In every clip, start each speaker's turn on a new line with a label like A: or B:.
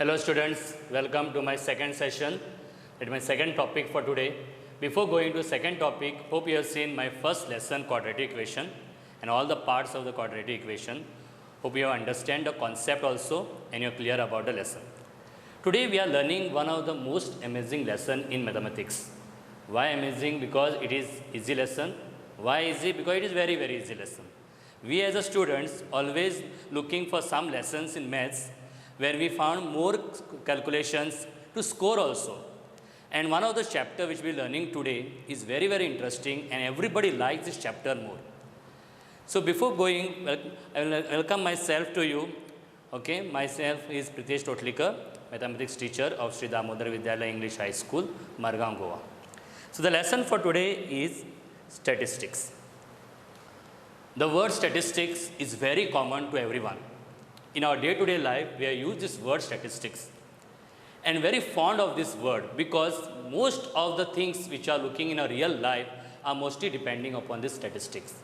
A: Hello students, welcome to my second session. It's my second topic for today. Before going to second topic, hope you have seen my first lesson, quadratic equation, and all the parts of the quadratic equation. Hope you understand the concept also and you're clear about the lesson. Today we are learning one of the most amazing lesson in mathematics. Why amazing? Because it is easy lesson. Why easy? Because it is very easy lesson. We as a students always looking for some lessons in maths where we found more calculations to score also. And one of the chapter which we are learning today is very interesting and everybody likes this chapter more. So before going, I will welcome myself to you. Okay, myself is Pritesh Lotlikar, mathematics teacher of Shree Damodar Vidyalaya English High School, Margam, Goa. So the lesson for today is statistics. The word statistics is very common to everyone. In our day-to-day life, we use this word statistics and very fond of this word because most of the things which are looking in a real life are mostly depending upon this statistics.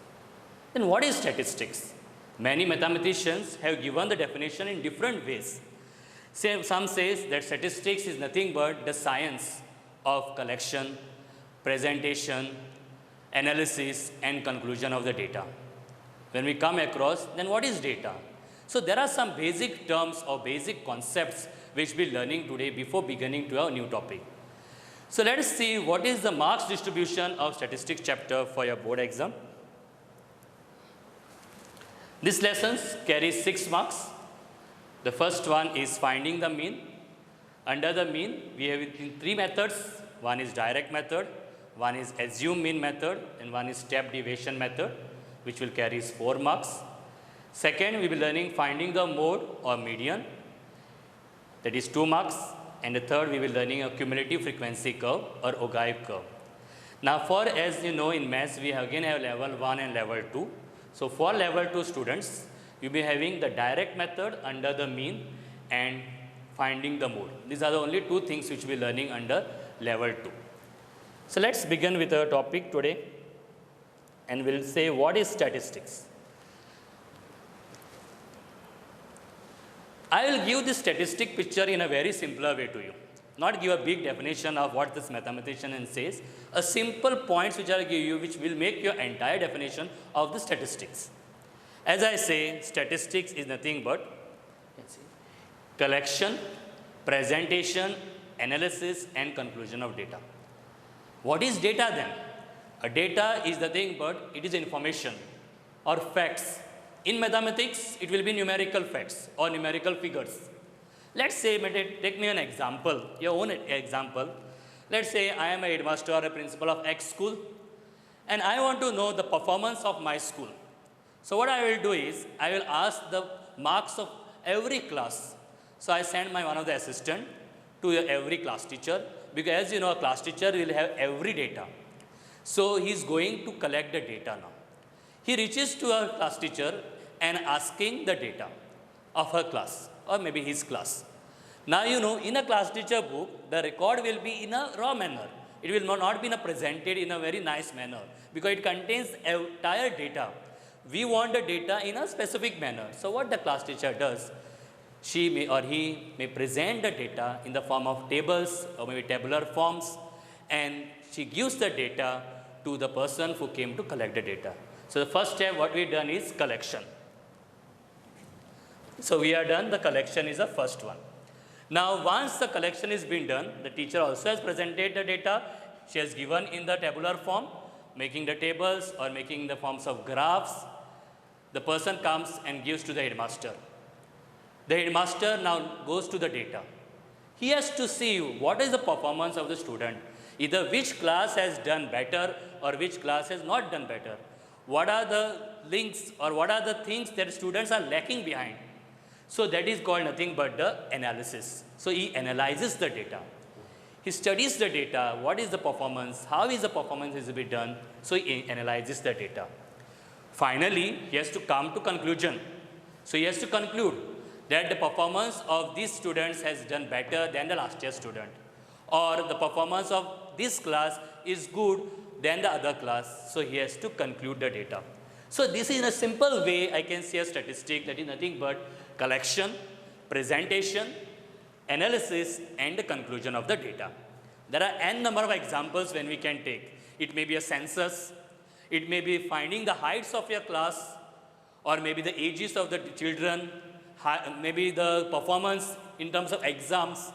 A: Then what is statistics? Many mathematicians have given the definition in different ways. Some says that statistics is nothing but the science of collection, presentation, analysis and conclusion of the data. When we come across, then what is data? So there are some basic terms or basic concepts which we'll be learning today before beginning to our new topic. So let us see what is the marks distribution of statistics chapter for your board exam. This lesson carries 6 marks. The first one is finding the mean. Under the mean, we have 3 methods. One is direct method, one is assume mean method, and one is step deviation method, which will carry 4 marks. Second, we will be learning finding the mode or median, that is 2 marks. And the third, we will be learning a cumulative frequency curve or ogive curve. Now, for as you know in maths, we again have level 1 and level 2. So, for level 2 students, you will be having the direct method under the mean and finding the mode. These are the only 2 things which we will be learning under level 2. So, let's begin with our topic today and we'll say what is statistics. I will give this statistic picture in a very simpler way to you. Not give a big definition of what this mathematician says. A simple points which I will give you which will make your entire definition of the statistics. As I say, statistics is nothing but collection, presentation, analysis and conclusion of data. What is data then? A data is nothing but it is information or facts. In mathematics, it will be numerical facts or numerical figures. Let's say, take me an example, your own example. Let's say I am a headmaster or a principal of X school and I want to know the performance of my school. So what I will do is, I will ask the marks of every class. So I send one of the assistant to every class teacher because as you know, a class teacher will have every data. So he is going to collect the data now. He reaches to a class teacher and asking the data of her class or maybe his class. Now you know in a class teacher book, the record will be in a raw manner. It will not be presented in a very nice manner because it contains entire data. We want the data in a specific manner. So what the class teacher does, she may or he may present the data in the form of tables or maybe tabular forms and she gives the data to the person who came to collect the data. So the first step what we done is collection. So we are done, the collection is the first one. Now once the collection is been done, the teacher also has presented the data. She has given in the tabular form, making the tables or making the forms of graphs. The person comes and gives to the headmaster. The headmaster now goes to the data. He has to see what is the performance of the student. Either which class has done better or which class has not done better. What are the links or what are the things that students are lacking behind. So that is called nothing but the analysis. So he analyzes the data. He studies the data, what is the performance, how is the performance is to be done. So he analyzes the data. Finally, he has to come to conclusion. So he has to conclude that the performance of these students has done better than the last year student. Or the performance of this class is good than the other class. So he has to conclude the data. So this is in a simple way I can say a statistic that is nothing but collection, presentation, analysis, and the conclusion of the data. There are n number of examples when we can take. It may be a census, it may be finding the heights of your class, or maybe the ages of the children, maybe the performance in terms of exams.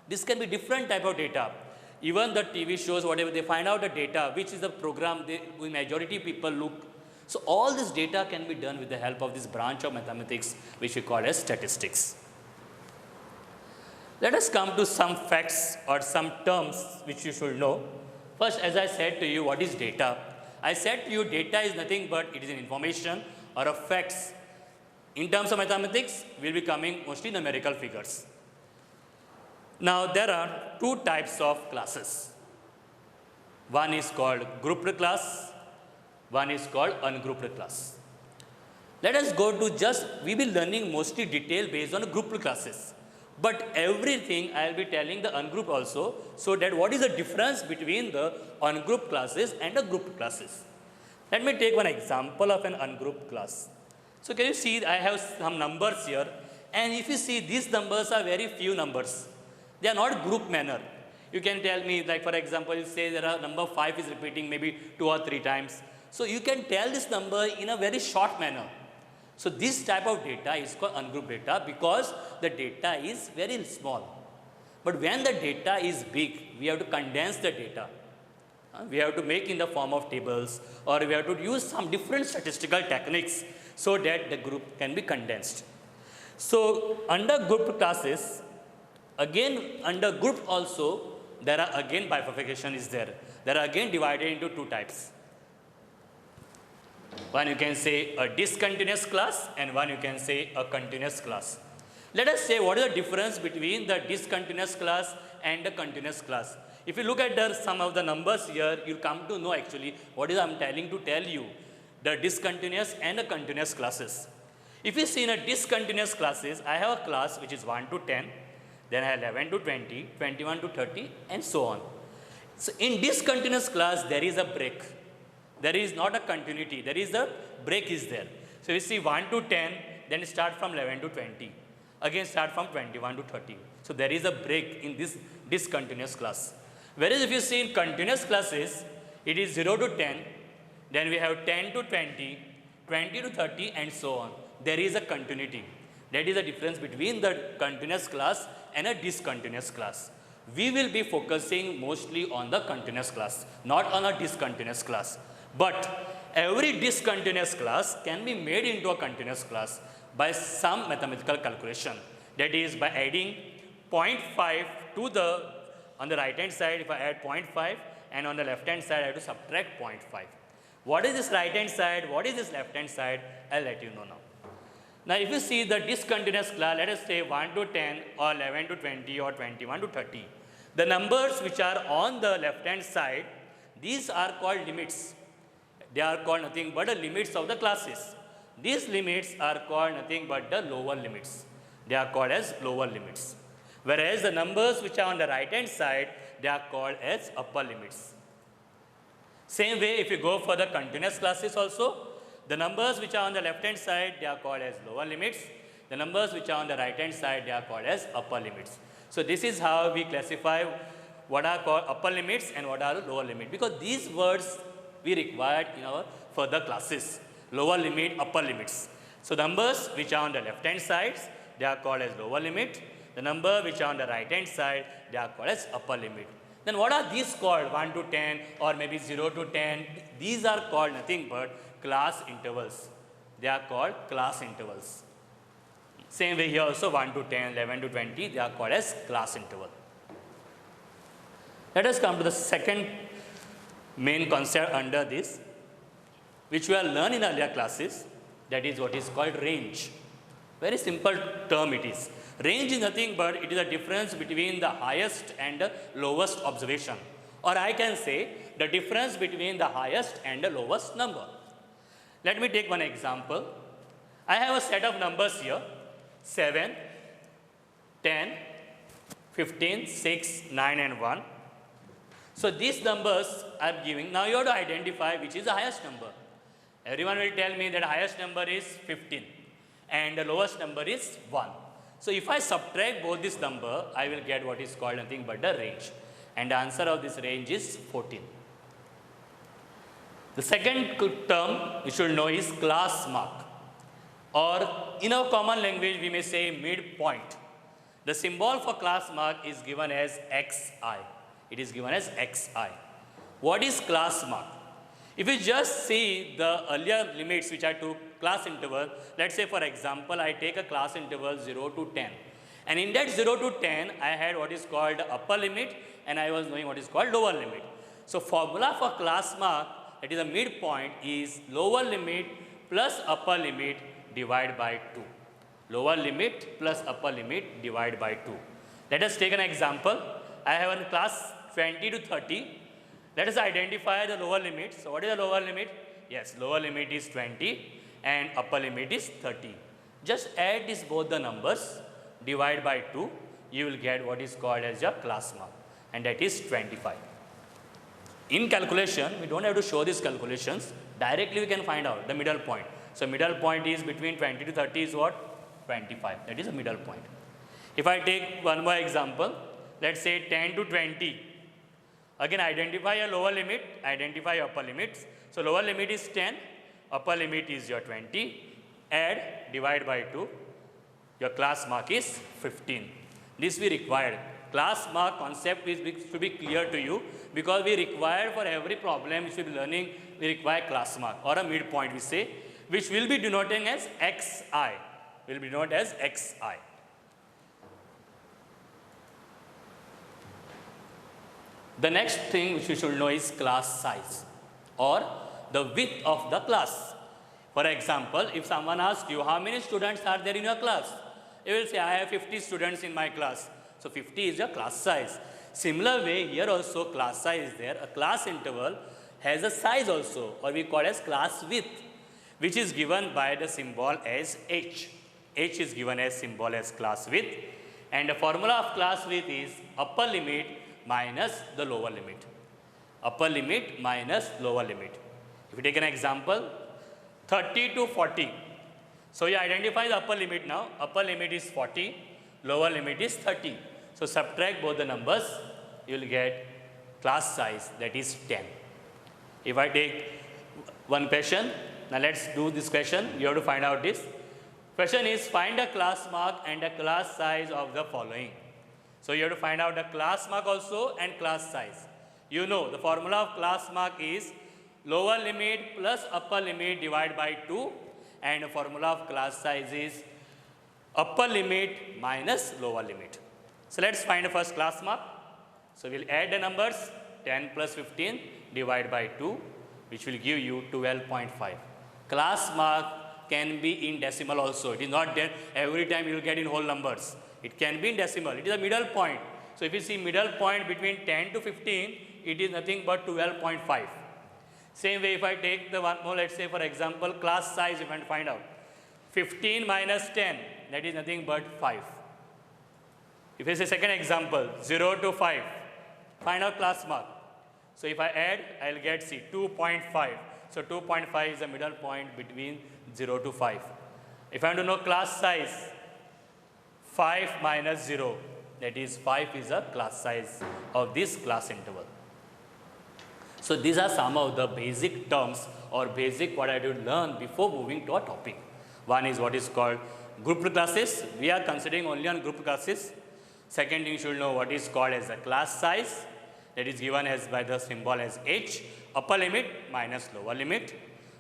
A: This can be different type of data. Even the TV shows, whatever, they find out the data, which is the program majority people look. So all this data can be done with the help of this branch of mathematics, which we call as statistics. Let us come to some facts or some terms which you should know. First, as I said to you, what is data? I said to you, data is nothing but it is an information or a facts. In terms of mathematics, we'll be coming mostly numerical figures. Now, there are two types of classes. One is called grouped class, one is called ungrouped class. Let us go to we will be learning mostly detail based on grouped classes. But everything I will be telling the ungrouped also, so that what is the difference between the ungrouped classes and the grouped classes. Let me take one example of an ungrouped class. So can you see, I have some numbers here, and if you see, these numbers are very few numbers. They are not group manner. You can tell me, like for example, you say there are number 5 is repeating maybe 2 or 3 times. So you can tell this number in a very short manner. So this type of data is called ungrouped data because the data is very small. But when the data is big, we have to condense the data. We have to make in the form of tables, or we have to use some different statistical techniques so that the group can be condensed. So under grouped classes, again under group also, there are again bifurcation is there. They are again divided into 2 types. One you can say a discontinuous class, and one you can say a continuous class. Let us say what is the difference between the discontinuous class and the continuous class. If you look at some of the numbers here, you'll come to know actually what is I'm telling to tell you, the discontinuous and the continuous classes. If you see in a discontinuous classes, I have a class which is 1 to 10, then I have 11 to 20, 21 to 30, and so on. So in discontinuous class, there is a break. There is not a continuity. There is a break is there. So you see 1 to 10, then start from 11 to 20. Again start from 21 to 30. So there is a break in this discontinuous class. Whereas if you see in continuous classes, it is 0 to 10, then we have 10 to 20, 20 to 30, and so on. There is a continuity. That is the difference between the continuous class and a discontinuous class. We will be focusing mostly on the continuous class, not on a discontinuous class. But every discontinuous class can be made into a continuous class by some mathematical calculation. That is by adding 0.5 to on the right hand side, if I add 0.5, and on the left hand side I have to subtract 0.5. What is this right hand side? What is this left hand side? I'll let you know now. Now if you see the discontinuous class, let us say 1 to 10 or 11 to 20 or 21 to 30. The numbers which are on the left hand side, these are called limits. They are called nothing but the limits of the classes. These limits are called nothing but the lower limits. They are called as lower limits. Whereas the numbers which are on the right hand side, they are called as upper limits. Same way, if you go for the continuous classes also, the numbers which are on the left hand side, they are called as lower limits. The numbers which are on the right hand side, they are called as upper limits. So this is how we classify what are called upper limits and what are lower limits, because these words we required in our further classes. Lower limit, upper limits. So numbers which are on the left hand side, they are called as lower limit. The number which are on the right hand side, they are called as upper limit. Then what are these called? 1 to 10 or maybe 0 to 10. These are called nothing but class intervals. They are called class intervals. Same way here also 1 to 10, 11 to 20, they are called as class interval. Let us come to the second main concept under this, which we have learned in earlier classes, that is what is called range. Very simple term it is. Range is nothing but it is a difference between the highest and the lowest observation. Or I can say the difference between the highest and the lowest number. Let me take one example. I have a set of numbers here, 7, 10, 15, 6, 9 and 1. So these numbers I am giving. Now you have to identify which is the highest number. Everyone will tell me that the highest number is 15 and the lowest number is 1. So if I subtract both this number, I will get what is called nothing but the range. And the answer of this range is 14. The second term you should know is class mark, or in our common language we may say midpoint. The symbol for class mark is given as xi. It is given as xi. What is class mark? If you just see the earlier limits which I took class interval, let's say for example I take a class interval 0 to 10. And in that 0 to 10 I had what is called upper limit and I was knowing what is called lower limit. So formula for class mark, that is a midpoint, is lower limit plus upper limit divided by 2. Lower limit plus upper limit divided by 2. Let us take an example. I have a class 20 to 30. Let us identify the lower limit. So what is the lower limit? Yes, lower limit is 20 and upper limit is 30. Just add these both the numbers, divide by 2. You will get what is called as your class mark, and that is 25. In calculation, we don't have to show these calculations. Directly we can find out the middle point. So middle point is between 20 to 30 is what? 25. That is a middle point. If I take one more example, let's say 10 to 20. Again, identify a lower limit, identify upper limits. So lower limit is 10, upper limit is your 20. Add, divide by 2. Your class mark is 15. This we required. Class mark concept should be clear to you, because we require for every problem which we will be learning, we require class mark or a midpoint we say, which will be denoting as xi. Will be denoted as xi. The next thing which you should know is class size, or the width of the class. For example, if someone asks you how many students are there in your class, you will say I have 50 students in my class. So 50 is your class size. Similar way, here also class size is there. A class interval has a size also, or we call as class width, which is given by the symbol as h. H is given as symbol as class width, and the formula of class width is upper limit minus the lower limit. Upper limit minus lower limit. If you take an example, 30 to 40. So you identify the upper limit now. Upper limit is 40, lower limit is 30. So subtract both the numbers, you will get class size, that is 10. If I take one question, now let's do this question. You have to find out this. Question is, find a class mark and a class size of the following. So you have to find out the class mark also and class size. You know the formula of class mark is lower limit plus upper limit divided by 2, and the formula of class size is upper limit minus lower limit. So let's find the first class mark. So we'll add the numbers, 10 plus 15 divided by 2, which will give you 12.5. Class mark can be in decimal also. It is not that every time you will get in whole numbers. It can be in decimal. It is a middle point. So if you see middle point between 10 to 15, it is nothing but 12.5. Same way, if I take the one more, let's say for example, class size, if I find out 15 minus 10, that is nothing but 5. If I say second example, 0 to 5, find out class mark. So if I add, I will get 2.5. So 2.5 is the middle point between 0 to 5. If I want to know class size, 5 minus 0, that is 5 is a class size of this class interval. So these are some of the basic terms or basic what I did learn before moving to a topic. One is what is called grouped classes. We are considering only on grouped classes. Second thing, you should know what is called as a class size, that is given as by the symbol as h, upper limit minus lower limit.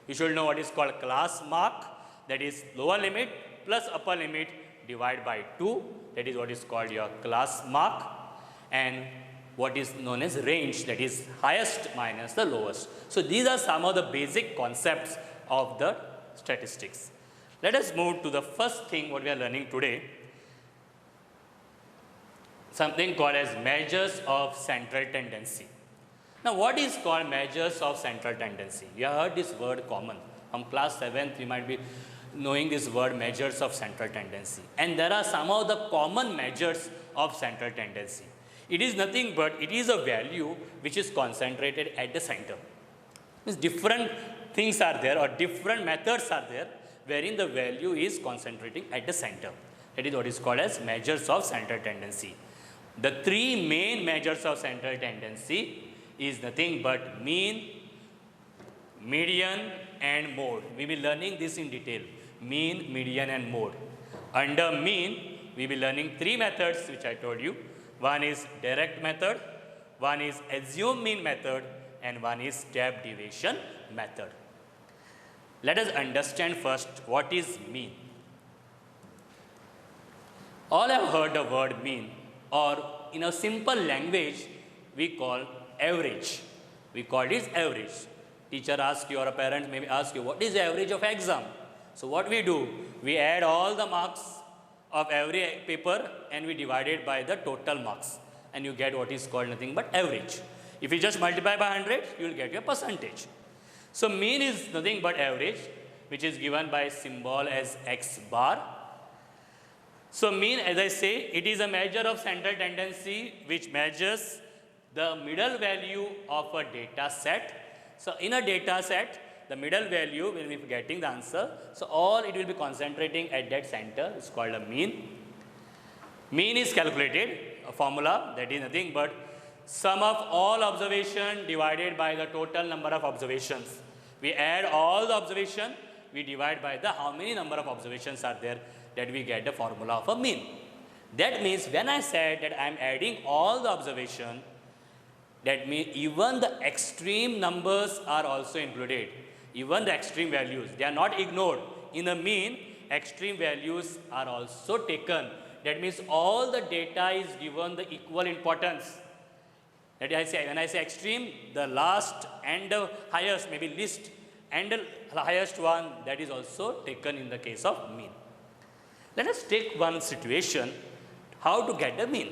A: You should know what is called class mark, that is lower limit plus upper limit divided by 2, that is what is called your class mark, and what is known as range, that is highest minus the lowest. So these are some of the basic concepts of the statistics. Let us move to the first thing what we are learning today, something called as measures of central tendency. Now what is called measures of central tendency? You have heard this word common. From class 7th you might be knowing this word measures of central tendency. And there are some of the common measures of central tendency. It is nothing but it is a value which is concentrated at the center. Means different things are there or different methods are there wherein the value is concentrating at the center. That is what is called as measures of central tendency. The three main measures of central tendency is nothing but mean, median and mode. We will be learning this in detail. Mean, median and mode. Under mean, we will be learning three methods which I told you. One is direct method, one is assume mean method, and one is step deviation method. Let us understand first what is mean. All have heard the word mean, or in a simple language we call average. We call it average. Teacher asks you or a parent maybe ask you what is the average of exam. So what we do, we add all the marks of every paper and we divide it by the total marks, and you get what is called nothing but average. If you just multiply by 100, you will get your percentage. So mean is nothing but average, which is given by symbol as x bar. So mean, as I say, it is a measure of central tendency which measures the middle value of a data set. So in a data set, the middle value will be getting the answer. So all it will be concentrating at that center is called a mean. Mean is calculated, a formula that is nothing but sum of all observation divided by the total number of observations. We add all the observation, we divide by the how many number of observations are there, that we get the formula of a mean. That means when I said that I am adding all the observation, that means even the extreme numbers are also included. Even the extreme values, they are not ignored. In a mean, extreme values are also taken. That means all the data is given the equal importance. That I say, when I say extreme, the last and the highest, maybe least and the highest one, that is also taken in the case of mean. Let us take one situation, how to get the mean.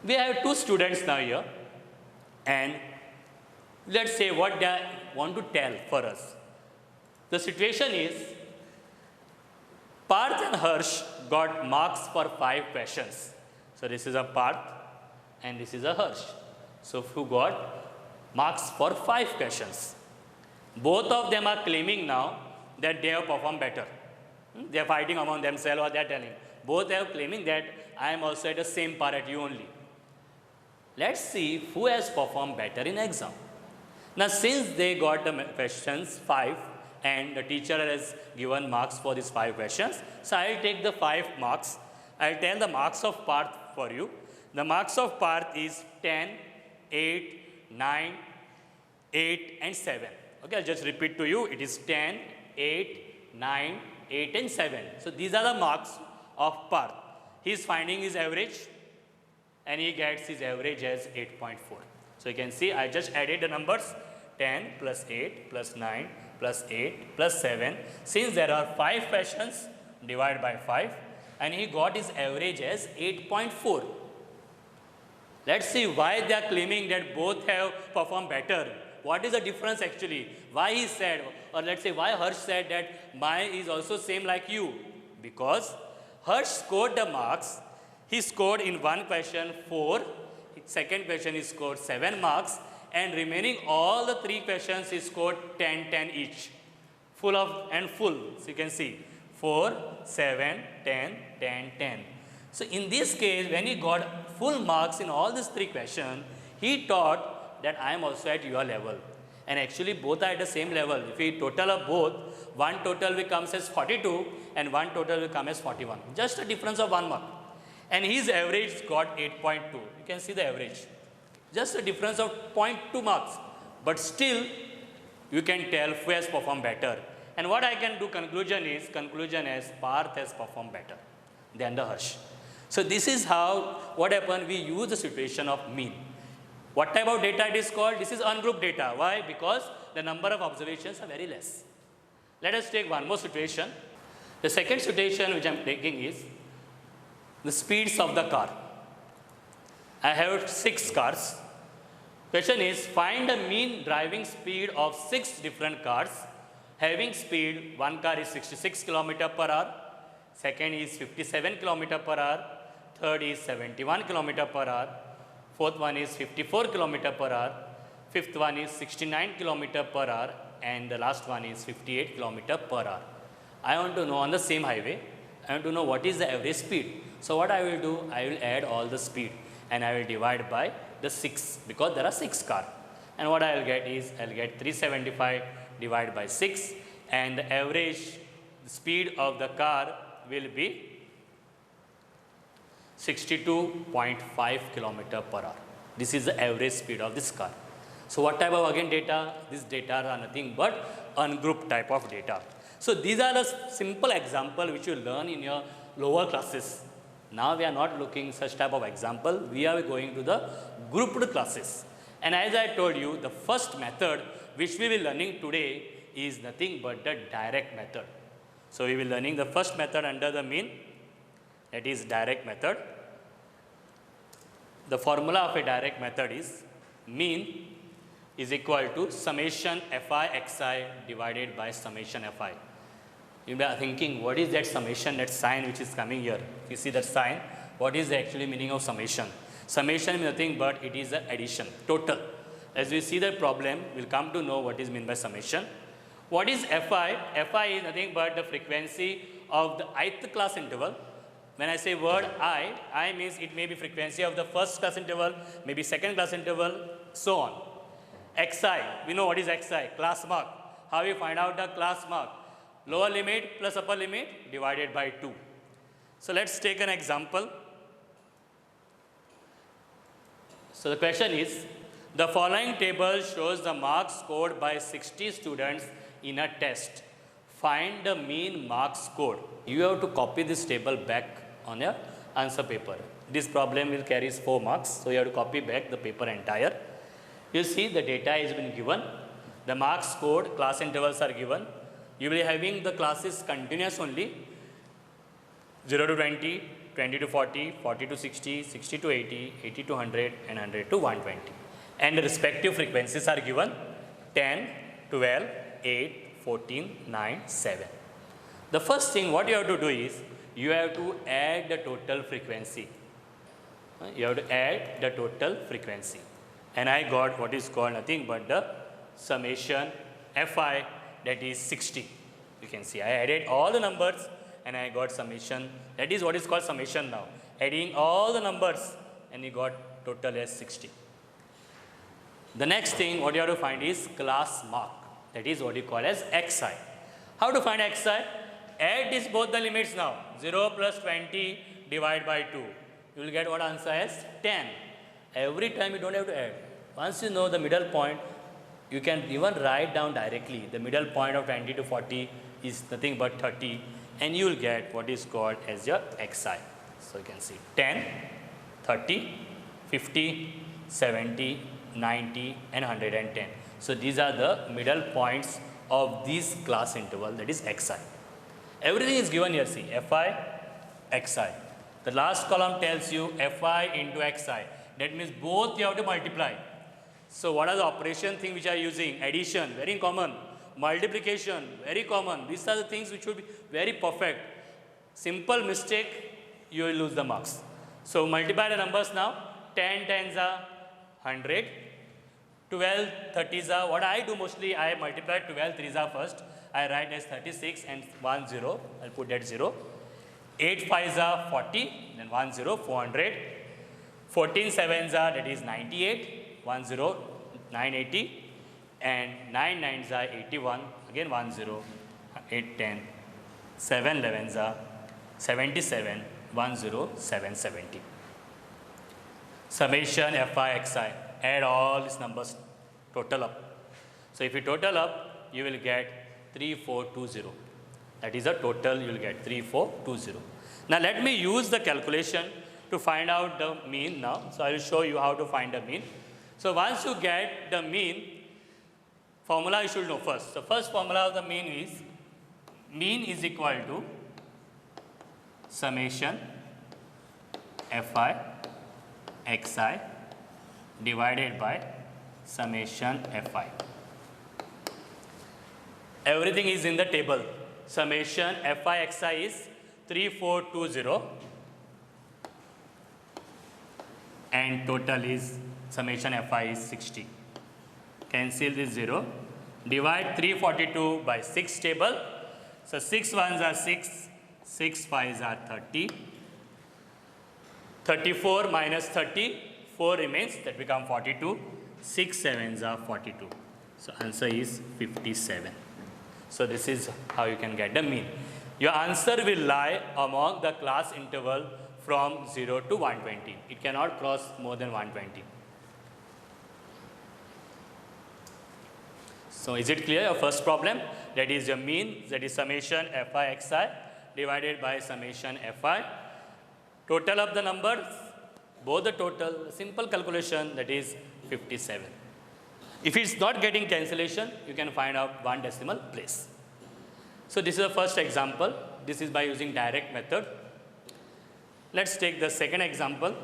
A: We have two students now here, and let's say what they want to tell for us. The situation is, Parth and Harsh got marks for 5 questions. So this is a Parth and this is a Harsh. So who got marks for 5 questions. Both of them are claiming now that they have performed better. They are fighting among themselves, or they are telling. Both are claiming that I am also at the same par at you only. Let's see who has performed better in exam. Now since they got the questions 5 and the teacher has given marks for these 5 questions, so I will take the 5 marks. I will tell the marks of Parth for you. The marks of Parth is 10, 8, 9, 8 and 7. Okay, I'll just repeat to you. It is 10, 8, 9, 8 and 7. So these are the marks of Parth. He is finding his average and he gets his average as 8.4. So you can see I just added the numbers 10 plus 8 plus 9 plus 8 plus 7. Since there are 5 questions, divide by 5, and he got his average as 8.4. Let's see why they are claiming that both have performed better. What is the difference actually? Why he said, or let's say why Harsh said that mine is also same like you? Because Harsh scored the marks. He scored in one question 4, second question he scored 7 marks, and remaining all the 3 questions he scored 10, 10 each. Full of and full. So you can see 4, 7, 10, 10, 10. So in this case, when he got full marks in all these 3 questions, he thought that I am also at your level. And actually both are at the same level. If we total up both, one total will come as 42 and one total will come as 41. Just a difference of 1 mark. And his average got 8.2. You can see the average. Just a difference of 0.2 marks. But still, you can tell who has performed better. And what I can do conclusion is Parth has performed better than the Harsh. So this is how, what happened, we use the situation of mean. What type of data it is called? This is ungrouped data. Why? Because the number of observations are very less. Let us take one more situation. The second situation which I am taking is the speeds of the car. I have 6 cars. Question is, find the mean driving speed of 6 different cars. Having speed, one car is 66 km per hour, second is 57 km per hour, third is 71 km per hour, fourth one is 54 km per hour, fifth one is 69 km per hour, and the last one is 58 km per hour. I want to know on the same highway, I want to know what is the average speed. So what I will do, I will add all the speed and I will divide by the 6 because there are 6 cars. And what I will get is, I will get 375 divided by 6 and the average speed of the car will be 62.5 km per hour. This is the average speed of this car. So what type of again data? These data are nothing but ungrouped type of data. So these are the simple example which you learn in your lower classes. Now we are not looking such type of example. We are going to the grouped classes. And as I told you, the first method which we will be learning today is nothing but the direct method. So we will be learning the first method under the mean, that is direct method. The formula of a direct method is mean is equal to summation fi xi divided by summation fi. You may be thinking, what is that summation, that sign which is coming here? You see that sign? What is the actually meaning of summation? Summation is nothing but it is an addition, total. As we see the problem, we'll come to know what is meant by summation. What is fi? Fi is nothing but the frequency of the ith class interval. When I say word I means it may be frequency of the first class interval, maybe second class interval, so on. Xi, we know what is xi, class mark. How we find out the class mark? Lower limit plus upper limit divided by 2. So let's take an example. So the question is, the following table shows the marks scored by 60 students in a test. Find the mean marks scored. You have to copy this table back on your answer paper. This problem will carry 4 marks, so you have to copy back the paper entire. You see the data has been given, the marks scored, class intervals are given. You will be having the classes continuous only, 0 to 20, 20 to 40, 40 to 60, 60 to 80, 80 to 100 and 100 to 120. And the respective frequencies are given, 10, 12, 8, 14, 9, 7. The first thing what you have to do is, you have to add the total frequency. You have to add the total frequency. And I got what is called nothing but the summation fi, that is 60. You can see I added all the numbers and I got summation. That is what is called summation now. Adding all the numbers and you got total as 60. The next thing what you have to find is class mark. That is what you call as xi. How to find xi? Add this both the limits now. 0 plus 20 divided by 2. You will get what answer as 10. Every time you don't have to add. Once you know the middle point, you can even write down directly. The middle point of 20 to 40 is nothing but 30 and you will get what is called as your xi. So you can see 10, 30, 50, 70, 90 and 110. So these are the middle points of this class interval, that is xi. Everything is given here, see, fi, xi. The last column tells you fi into xi. That means both you have to multiply. So what are the operation thing which are using? Addition, very common. Multiplication, very common. These are the things which will be very perfect. Simple mistake, you will lose the marks. So multiply the numbers now. 10 tens are 100. 12 30s are, what I do mostly, I multiply 12 3s are first. I write as 36 and 1 0. I'll put that 0. 8 5s are 40, then 1 0, 400. 14 7s are, that is 98, 1 0, 980. And 9 9s are 81, again 1 0, 8 10. 7 11s are 77, 1 0, 7 70. Summation fi xi. Add all these numbers, total up. So if you total up, you will get 3420. That is the total you will get, 3420. Now let me use the calculation to find out the mean now. So I will show you how to find the mean. So once you get the mean, formula you should know first. The first formula of the mean is equal to summation fi xi divided by summation fi. Everything is in the table. Summation fi xi is 3420 and total is summation fi is 60. Cancel this 0. Divide 342 by 6 table. So 6 ones are 6, 6 5s are 30. 34 minus 30, 4 remains, that become 42. 6 7s are 42. So answer is 57. So this is how you can get the mean. Your answer will lie among the class interval from 0 to 120. It cannot cross more than 120. So is it clear? Your first problem, that is your mean, that is summation fi xi divided by summation fi. Total of the numbers, both the total, simple calculation, that is 57. If it's not getting cancellation, you can find out one decimal place. So this is the first example. This is by using direct method. Let's take the second example.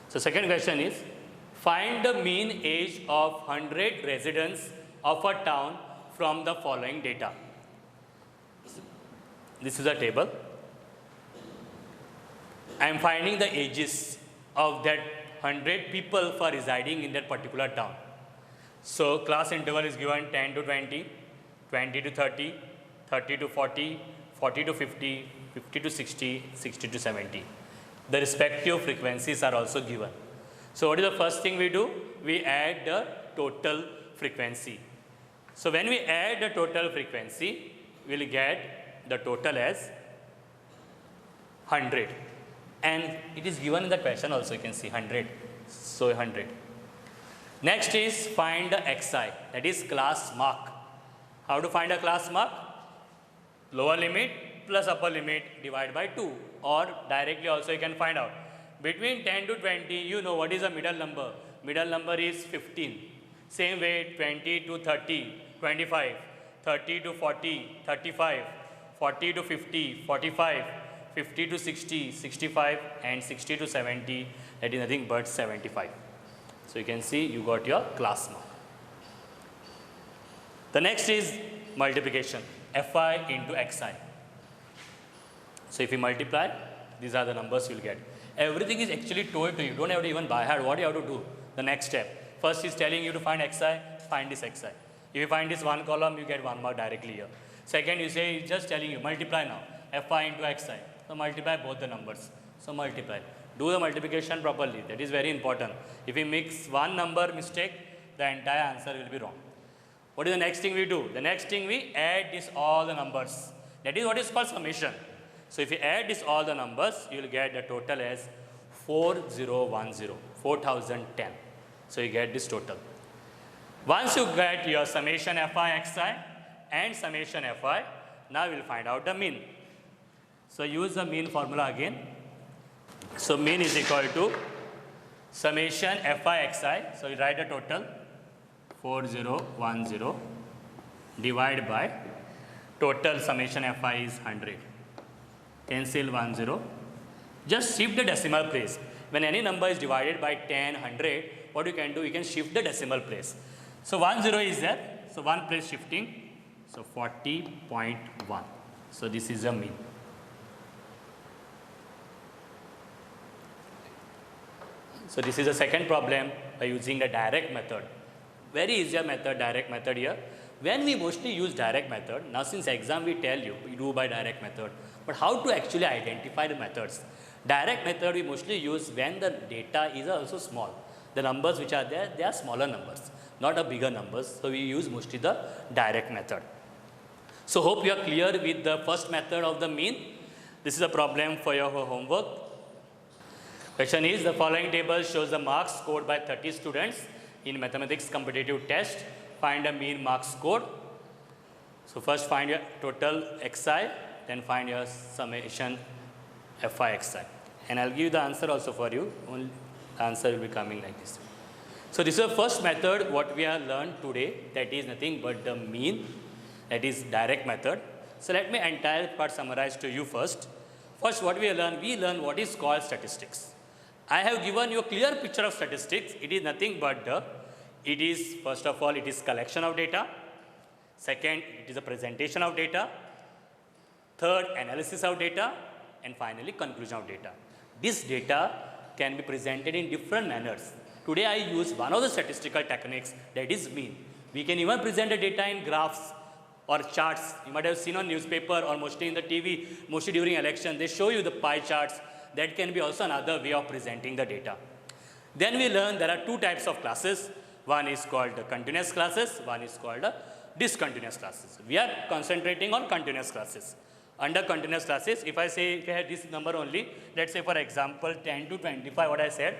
A: So second question is, find the mean age of 100 residents of a town from the following data. This is a table. I am finding the ages of that 100 people for residing in that particular town. So class interval is given 10 to 20, 20 to 30, 30 to 40, 40 to 50, 50 to 60, 60 to 70. The respective frequencies are also given. So what is the first thing we do? We add the total frequency. So when we add the total frequency, we will get the total as 100. And it is given in the question also, you can see 100. So 100. Next is find the xi, that is class mark. How to find a class mark? Lower limit plus upper limit divided by 2, or directly also you can find out. Between 10 to 20, you know what is the middle number. Middle number is 15. Same way 20 to 30, 25, 30 to 40, 35, 40 to 50, 45, 50 to 60, 65, and 60 to 70, that is nothing but 75. So you can see you got your class mark. The next is multiplication, fi into xi. So if you multiply, these are the numbers you will get. Everything is actually told to you. You don't have to even by heart. What you have to do? The next step. First is telling you to find xi, find this xi. If you find this one column, you get 1 mark directly here. Second, you say, it's just telling you, multiply now, fi into xi. So multiply both the numbers. So multiply. Do the multiplication properly. That is very important. If you mix one number mistake, the entire answer will be wrong. What is the next thing we do? The next thing we add this all the numbers. That is what is called summation. So if you add this all the numbers, you will get the total as 4010. So you get this total. Once you get your summation fi xi and summation fi, now we will find out the mean. So use the mean formula again. So mean is equal to summation fi xi. So you write the total 4010 divided by total summation fi is 100. Cancel 10. Just shift the decimal place. When any number is divided by 10, 100, what you can do? You can shift the decimal place. So 10 is there. So one place shifting. So 40.1. So this is a mean. So this is the second problem by using the direct method. Very easier method, direct method here. When we mostly use direct method, now since exam we tell you, we do by direct method. But how to actually identify the methods? Direct method we mostly use when the data is also small. The numbers which are there, they are smaller numbers, not a bigger numbers. So we use mostly the direct method. So hope you are clear with the first method of the mean. This is a problem for your homework. Question is, the following table shows the marks scored by 30 students in mathematics competitive test. Find the mean marks scored. So first find your total xi, then find your summation fi xi. And I'll give you the answer also for you. Only the answer will be coming like this. So this is the first method what we have learned today. That is nothing but the mean. That is direct method. So let me entire part summarize to you first. First what we learn what is called statistics. I have given you a clear picture of statistics. It is nothing but it is first of all it is collection of data. Second, it is a presentation of data. Third, analysis of data. And finally, conclusion of data. This data can be presented in different manners. Today I use one of the statistical techniques, that is mean. We can even present the data in graphs. or charts. You might have seen on newspaper or mostly in the TV, mostly during election, they show you the pie charts. That can be also another way of presenting the data. Then we learn there are two types of classes. One is called the continuous classes, one is called the discontinuous classes. We are concentrating on continuous classes. Under continuous classes, if I say if I had this number only, let's say for example 10 to 25, what I said,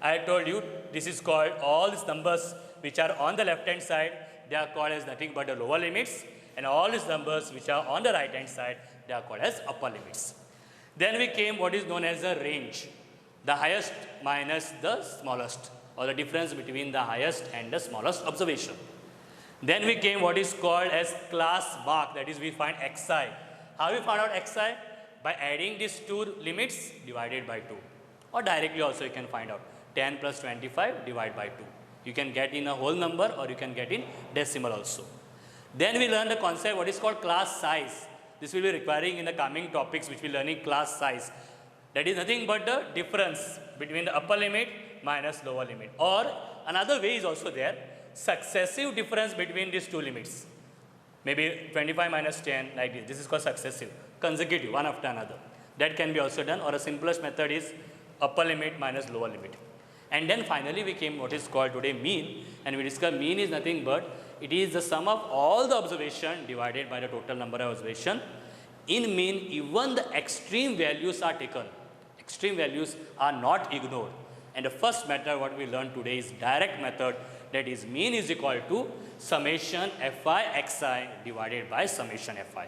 A: I told you this is called all these numbers which are on the left hand side, they are called as nothing but the lower limits, and all these numbers which are on the right hand side, they are called as upper limits. Then we came what is known as a range, the highest minus the smallest, or the difference between the highest and the smallest observation. Then we came what is called as class mark, that is we find xi. How we found out xi? By adding these two limits divided by 2. Or directly also you can find out 10 plus 25 divided by 2. You can get in a whole number or you can get in decimal also. Then we learn the concept what is called class size. This will be requiring in the coming topics which we are learning class size. That is nothing but the difference between the upper limit minus lower limit. Or another way is also there, successive difference between these two limits. Maybe 25 minus 10 like this. This is called successive, consecutive, one after another. That can be also done, or a simplest method is upper limit minus lower limit. And then finally we came what is called today mean, and we discussed mean is nothing but it is the sum of all the observation divided by the total number of observation. In mean, even the extreme values are taken. Extreme values are not ignored. And the first method what we learned today is direct method, that is mean is equal to summation fi xi divided by summation fi.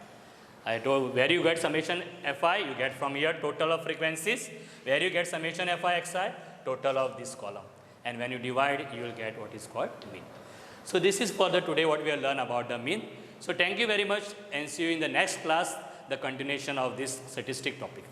A: I told where you get summation fi, you get from here total of frequencies. Where you get summation fi xi, total of this column. And when you divide, you will get what is called mean. So this is for the today what we will learn about the mean. So thank you very much and see you in the next class, the continuation of this statistic topic.